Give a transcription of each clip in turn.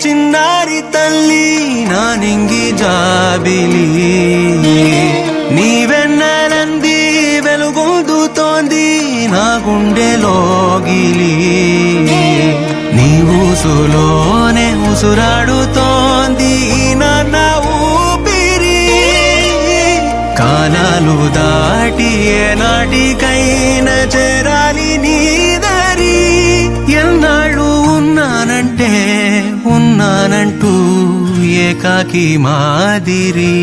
చిన్నారి తల్లి నా నింగి జాబిలి నీవెన్నెలంది వెలుగొందుతోంది నా గుండెలోగిలి నీ ఊసులోనే ఉసురాడుతోంది నాన్న ఊపిరి కాలాలు దాటి ఏనాటికైనా చేరాలి నీ దరి ఎన్నాళ్ళు ఉన్నానంటూ ఏకాకి మాదిరి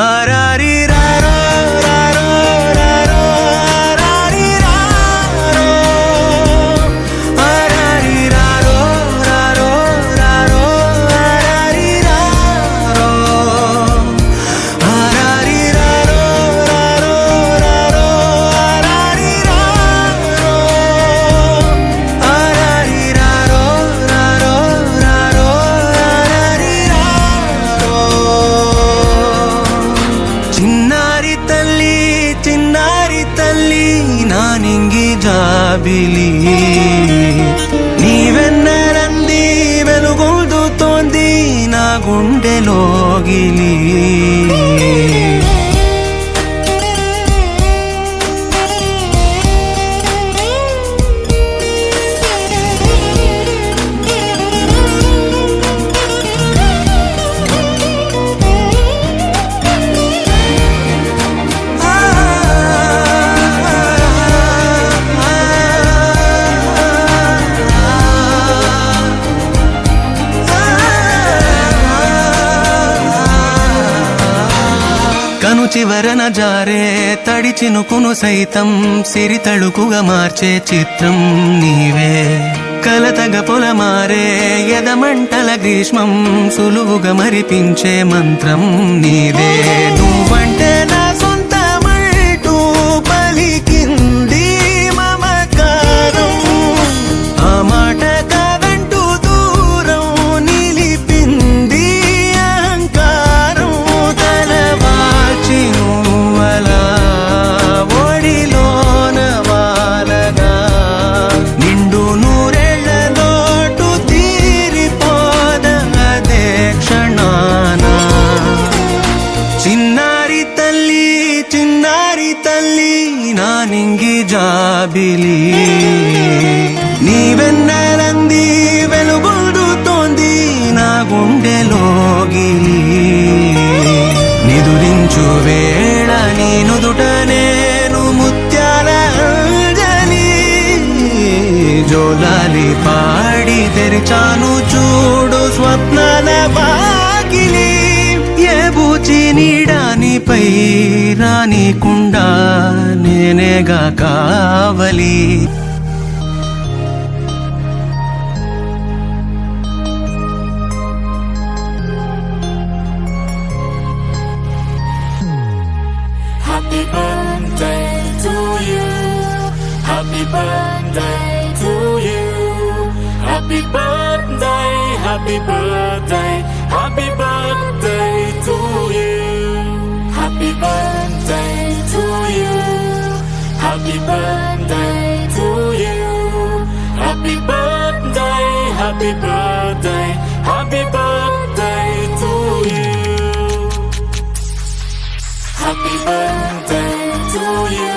ఆరారి రారో రారో రారో ఆరారి రారో ఆరారి రారో రారో రారో ఆరారి రారో ఆరారి రారో రారో రారో ఆరారి రారో ఆరారి రారో రారో రారో ఆరారి రారో చిన్నారి తల్లి నా నింగి జాబిలి నీవెన్నెలంది వెలుగొందుతోంది నా గుండెలోగిలి కను చివరన జారే తడి చినుకును సైతం సిరి తళుకుగా మార్చే చిత్రం నీవే కలతగ పొలమారే ఎదమంటల గ్రీష్మం సులువుగా మరిపించే మంత్రం నీదే నువ్వంటే నా సొంతమంటూ పలికింది మమకారం ఆ మాట కాదంటూ దూరం నిలిపింది అహంకారం తలవాల్చి నువ్వలా ఒడిలోన వాలగా నిండు నూరేళ్ల లోటు తీరిపోదదే క్షణాన చిన్నారి తల్లి నా నింగి జాబిలి నీవెన్నెలంది వెలుగొందుతోంది నా గుండెలోగిలి నిదురించు వేళ నీ నుదుట నేను ముత్యాల అంజలి జోలాలి పాడి తెరిచాను చూడు స్వప్నాల వాకిలి ఏ బూచి నీడానిపై రానికుండా నేనేగా కావలి Happy birthday to you. Happy birthday to you. Happy birthday, happy birthday, happy birthday to you. Happy birthday to you. Happy birthday to you. Happy birthday, happy birthday, happy birthday to you. Happy birthday to you.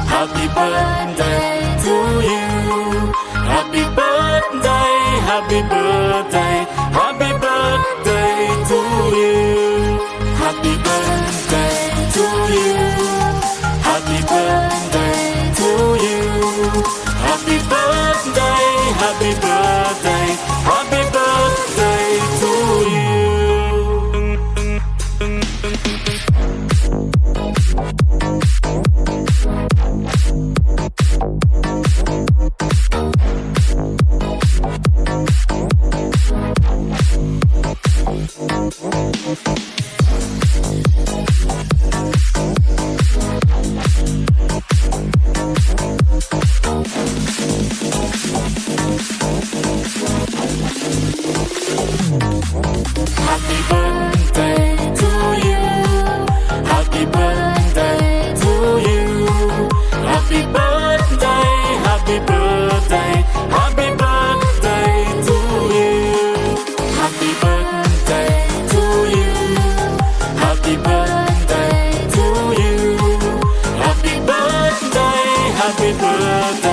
Happy birthday to you. Happy birthday, happy birthday, happy birthday to you. Happy birthday to you. Happy birthday to you. Happy birthday, happy birthday, happy birthday to you. birthday